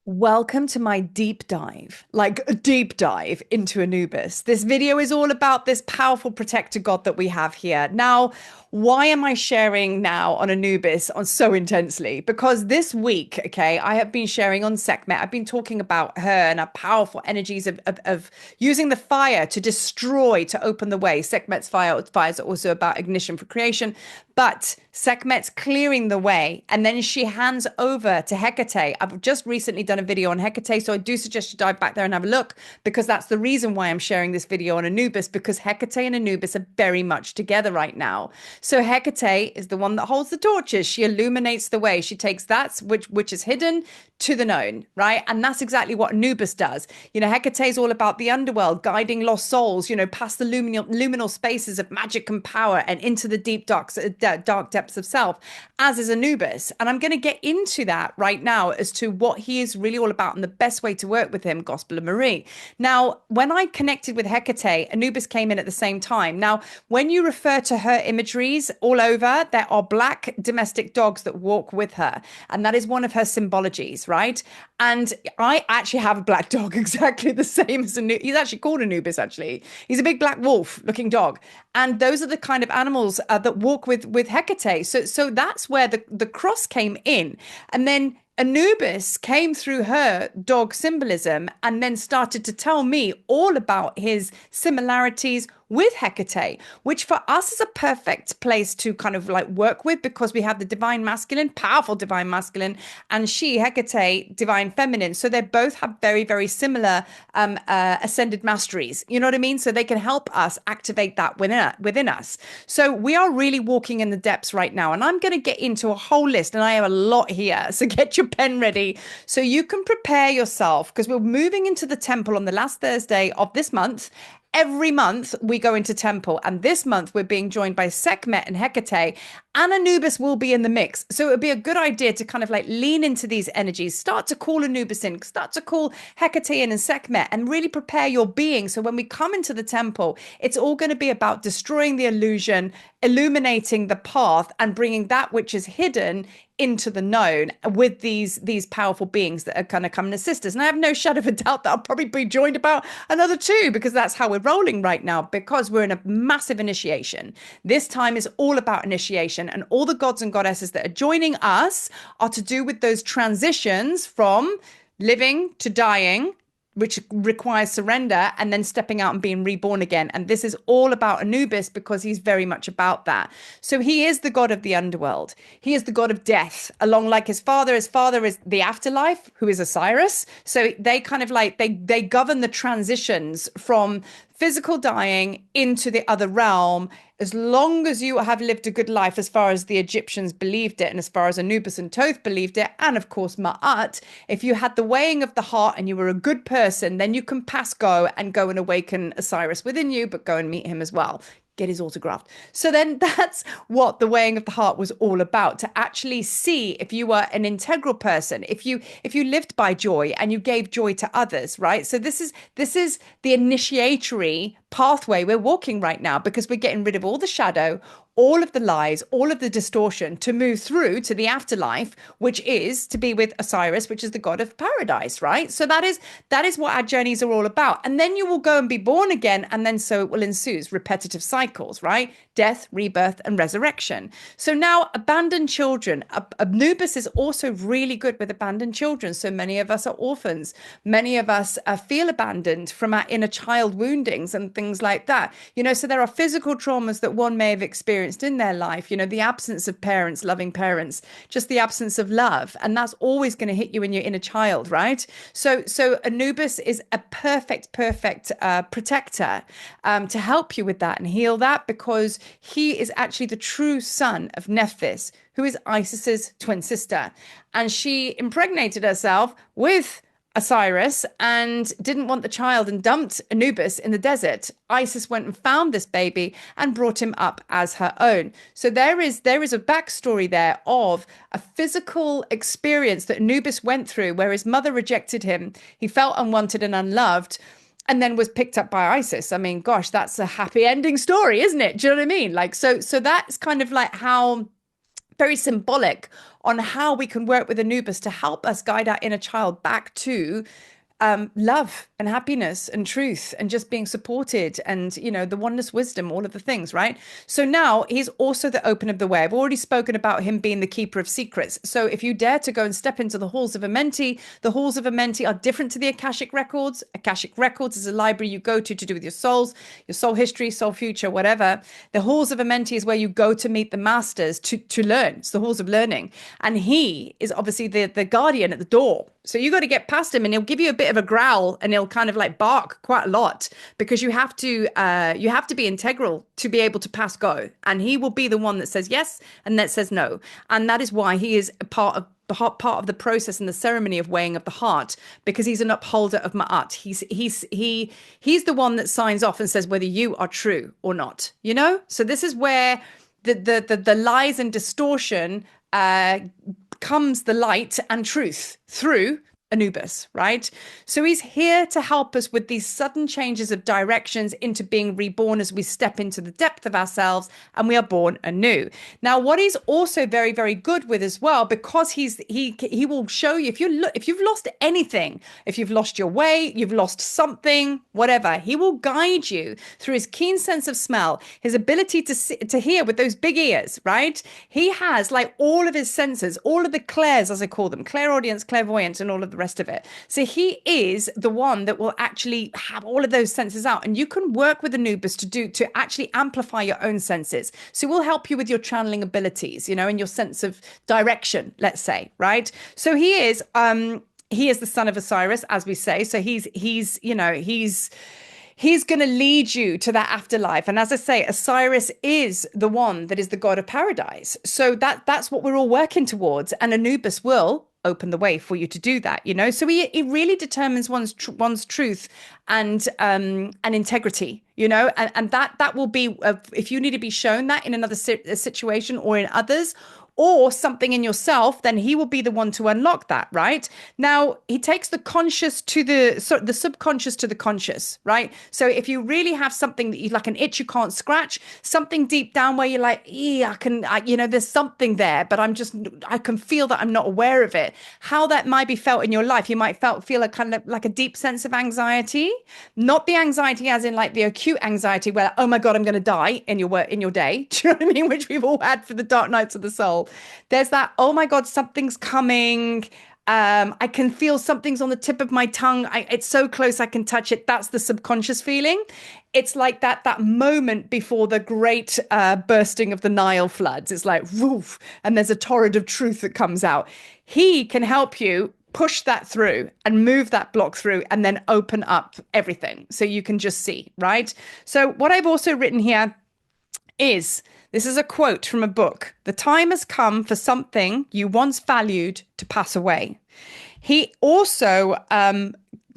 Welcome to my deep dive, like a deep dive into Anubis. This video is all about this powerful protector god that we have here. Now, why am I sharing now on Anubis on so intensely? Because this week, okay, I have been sharing on Sekhmet. I've been talking about her and her powerful energies of using the fire to destroy, to open the way. Sekhmet's fires are also about ignition for creation, but Sekhmet's clearing the way, and then she hands over to Hecate. I've just recently done a video on Hecate, so I do suggest you dive back there and have a look, because that's the reason why I'm sharing this video on Anubis, because Hecate and Anubis are very much together right now. So Hecate is the one that holds the torches. She illuminates the way. She takes that which is hidden to the known, right? And that's exactly what Anubis does. Hecate is all about the underworld, guiding lost souls, past the luminal spaces of magic and power and into the deep dark depths of self, as is Anubis. And I'm going to get into that right now as to what he is really all about and the best way to work with him, Gospel of Marie. Now, when I connected with Hecate, Anubis came in at the same time. Now, when you refer to her imageries all over, there are black domestic dogs that walk with her. And that is one of her symbologies, right? And I actually have a black dog exactly the same as Anubis. He's actually called Anubis, actually. He's a big black wolf looking dog. And those are the kind of animals that walk with Hecate. So that's where the cross came in. And then Anubis came through her dog symbolism and then started to tell me all about his similarities with Hecate, which for us is a perfect place to kind of like work with, because we have the divine masculine, powerful divine masculine, and she, Hecate, divine feminine. So they both have very, very similar ascended masteries. You know what I mean? So they can help us activate that within us. So we are really walking in the depths right now. And I'm going to get into a whole list, and I have a lot here. So get your pen ready so you can prepare yourself, because we're moving into the temple on the last Thursday of this month. Every month we go into temple, and this month we're being joined by Sekhmet and Hecate, and Anubis will be in the mix. So it would be a good idea to kind of like lean into these energies, start to call Anubis in, start to call Hecate in and Sekhmet, and really prepare your being. So when we come into the temple, it's all going to be about destroying the illusion, illuminating the path, and bringing that which is hidden into the known with these powerful beings that are going to come and assist us. And I have no shadow of a doubt that I'll probably be joined about another two, because that's how we're rolling right now, because we're in a massive initiation. This time is all about initiation, and all the gods and goddesses that are joining us are to do with those transitions from living to dying, which requires surrender, and then stepping out and being reborn again. And this is all about Anubis, because he's very much about that. So he is the god of the underworld. He is the god of death, along like his father. His father is the afterlife, who is Osiris. So they kind of like, they govern the transitions from physical dying into the other realm, as long as you have lived a good life, as far as the Egyptians believed it, and as far as Anubis and Thoth believed it, and of course Ma'at. If you had the weighing of the heart and you were a good person, then you can pass go and go and awaken Osiris within you, but go and meet him as well. Get his autograph. So then that's what the weighing of the heart was all about, to actually see if you were an integral person, if you lived by joy and you gave joy to others, right? So this is the initiatory pathway we're walking right now, because we're getting rid of all the shadow, all of the lies, all of the distortion, to move through to the afterlife, which is to be with Osiris, which is the god of paradise, right? So that is what our journeys are all about. And then you will go and be born again, and then so it will ensue repetitive cycles, right? Death, rebirth, and resurrection. So now abandoned children. Anubis is also really good with abandoned children. So many of us are orphans. Many of us feel abandoned from our inner child woundings and things like that. So there are physical traumas that one may have experienced in their life, the absence of parents, loving parents, just the absence of love. And that's always going to hit you in your inner child, right? So Anubis is a perfect protector to help you with that and heal that, because he is actually the true son of Nephthys, who is Isis's twin sister. And she impregnated herself with Osiris and didn't want the child and dumped Anubis in the desert. Isis went and found this baby and brought him up as her own. So there is a backstory there of a physical experience that Anubis went through, where his mother rejected him. He felt unwanted and unloved, and then was picked up by Isis. I mean, gosh, that's a happy ending story, isn't it? Do you know what I mean? Like, so that's kind of like how very symbolic on how we can work with Anubis to help us guide our inner child back to love and happiness and truth and just being supported and, you know, the oneness wisdom, all of the things, right? So now he's also the open of the way. I've already spoken about him being the keeper of secrets. So if you dare to go and step into the halls of Amenti, the halls of Amenti are different to the Akashic records. Akashic records is a library you go to do with your souls, your soul history, soul future, whatever. The halls of Amenti is where you go to meet the masters to learn. It's the halls of learning. And he is obviously the guardian at the door. So you got to get past him and he'll give you a bit of a growl and he'll kind of like bark quite a lot because you have to be integral to be able to pass go. And he will be the one that says yes and that says no. And that is why he is a part of the process and the ceremony of weighing of the heart, because he's an upholder of Ma'at. He's the one that signs off and says whether you are true or not, you know? So this is where the lies and distortion comes the light and truth through Anubis, right? So he's here to help us with these sudden changes of directions into being reborn as we step into the depth of ourselves and we are born anew. Now, what he's also very, very good with as well, because he will show you if you've lost anything, if you've lost your way, you've lost something, whatever, he will guide you through his keen sense of smell, his ability to hear with those big ears, right? He has like all of his senses, all of the clairs, as I call them, clairaudience, clairvoyance, and all of the rest of it. So he is the one that will actually have all of those senses out, and you can work with Anubis to actually amplify your own senses. So we'll help you with your channeling abilities, you know, and your sense of direction, let's say, right? So he is the son of Osiris, as we say. So he's going to lead you to that afterlife. And as I say, Osiris is the one that is the god of paradise. So that's what we're all working towards. And Anubis will open the way for you to do that, you know? So he really determines one's truth and integrity, you know? And that will be, if you need to be shown that in another situation or in others, or something in yourself, then he will be the one to unlock that, right? Now, he takes the conscious to the subconscious to the conscious, right? So if you really have something that you like, an itch you can't scratch, something deep down where you're like, there's something there, but I can feel that I'm not aware of it. How that might be felt in your life. You might feel a kind of like a deep sense of anxiety, not the anxiety as in like the acute anxiety where, oh my God, I'm going to die in your day. Do you know what I mean? Which we've all had for the dark nights of the soul. There's that, oh my God, something's coming. I can feel something's on the tip of my tongue. It's so close, I can touch it. That's the subconscious feeling. It's like that moment before the great bursting of the Nile floods. It's like, woof, and there's a torrent of truth that comes out. He can help you push that through and move that block through and then open up everything so you can just see, right? So what I've also written here is, this is a quote from a book. The time has come for something you once valued to pass away. He also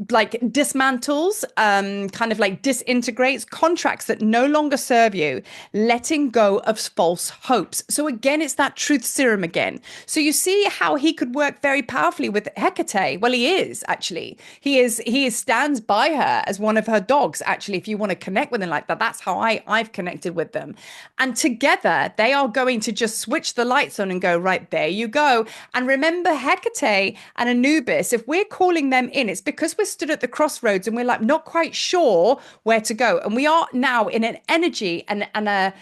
dismantles, kind of like disintegrates contracts that no longer serve you, letting go of false hopes. So again, it's that truth serum again. So you see how he could work very powerfully with Hecate. Well, he is actually. He stands by her as one of her dogs, actually, if you want to connect with him like that. That's how I've connected with them. And together, they are going to just switch the lights on and go, right, there you go. And remember, Hecate and Anubis, if we're calling them in, it's because we're stood at the crossroads and we're like not quite sure where to go, and we are now in an energy and a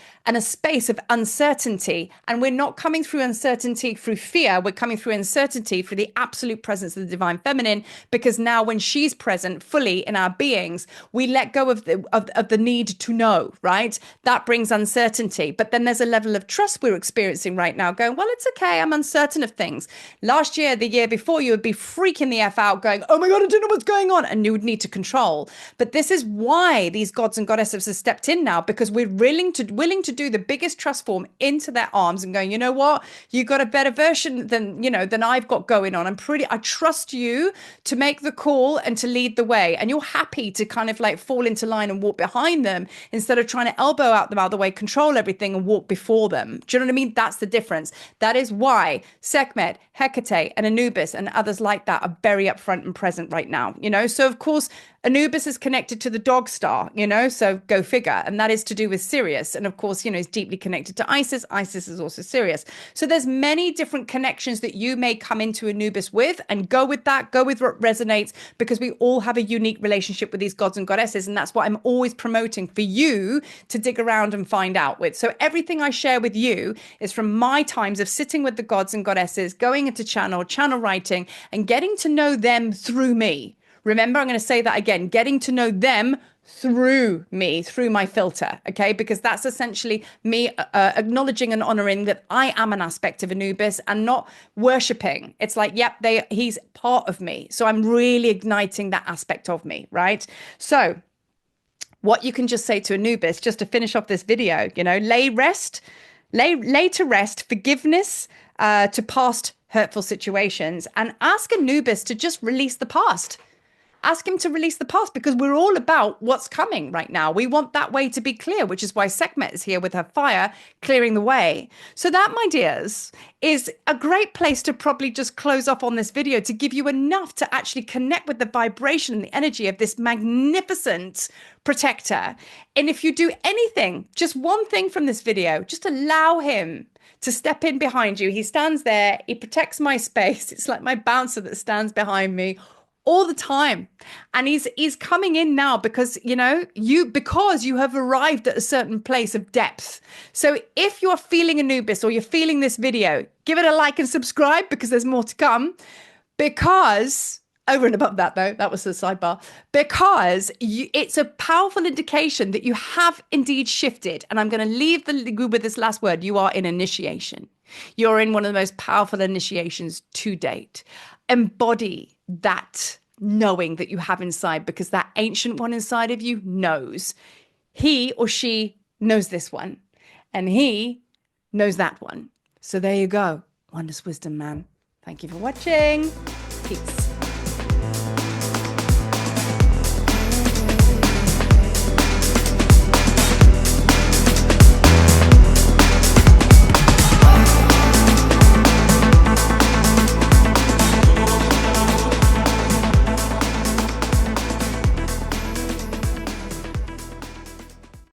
space of uncertainty, and we're not coming through uncertainty through fear, we're coming through uncertainty through the absolute presence of the divine feminine, because now when she's present fully in our beings, we let go of the need to know, right? That brings uncertainty. But then there's a level of trust we're experiencing right now going, well, it's okay, I'm uncertain of things. Last year, the year before, you would be freaking the F out going, oh my God, I don't know what's going on, and you would need to control. But this is why these gods and goddesses have stepped in now, because we're willing to do the biggest trust form into their arms and going, you know what, you got a better version than I've got going on. I trust you to make the call and to lead the way, and you're happy to kind of like fall into line and walk behind them instead of trying to elbow out them out of the way, control everything and walk before them. Do you know what I mean? That's the difference. That is why Sekhmet, Hecate and Anubis and others like that are very upfront and present right now. you know? So of course, Anubis is connected to the dog star, you know, so go figure. And that is to do with Sirius. And of course, you know, it's deeply connected to Isis. Isis is also Sirius. So there's many different connections that you may come into Anubis with, and go with that, go with what resonates, because we all have a unique relationship with these gods and goddesses. And that's what I'm always promoting for you to dig around and find out with. So everything I share with you is from my times of sitting with the gods and goddesses, going into channel writing, and getting to know them through me. Remember, I'm going to say that again, getting to know them through me, through my filter, okay? Because that's essentially me acknowledging and honoring that I am an aspect of Anubis and not worshipping. It's like, yep, he's part of me. So I'm really igniting that aspect of me, right? So what you can just say to Anubis, just to finish off this video, you know, lay to rest forgiveness to past hurtful situations, and ask Anubis to just release the past. Ask him to release the past, because we're all about what's coming right now. We want that way to be clear, which is why Sekhmet is here with her fire, clearing the way. So that, my dears, is a great place to probably just close off on this video, to give you enough to actually connect with the vibration and the energy of this magnificent protector. And if you do anything, just one thing from this video, just allow him to step in behind you. He stands there, he protects my space. It's like my bouncer that stands behind me all the time. And he's coming in now because, you know, because you have arrived at a certain place of depth. So if you're feeling Anubis, or you're feeling this video, give it a like and subscribe, because there's more to come. Because over and above that, though, that was the sidebar, because it's a powerful indication that you have indeed shifted. And I'm going to leave with this last word. You are in initiation. You're in one of the most powerful initiations to date. Embody that knowing that you have inside, because that ancient one inside of you knows. He or she knows this one, and he knows that one. So there you go. Wondrous wisdom, man. Thank you for watching. Peace.